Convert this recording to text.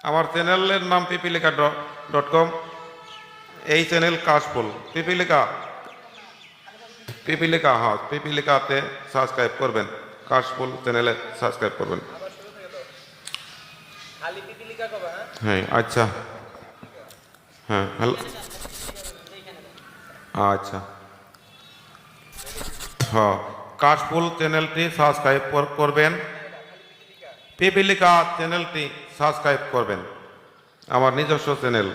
আমার চ্যানেলের নাম পিপিলিকা.com। এই চ্যানেল কাশফুল পিপিলিকা হ্যাঁ পিপিলিকাতে সাবস্ক্রাইব করবেন, কাশফুল চ্যানেলে সাবস্ক্রাইব করবেন। হ্যাঁ আচ্ছা, হ্যাঁ হ্যালো, আচ্ছা হ্যাঁ, কাশফুল চ্যানেলটি সাবস্ক্রাইব করবেন, পিপিলিকা চ্যানেলটি সাবস্ক্রাইব করবেন, আমার নিজস্ব চ্যানেল।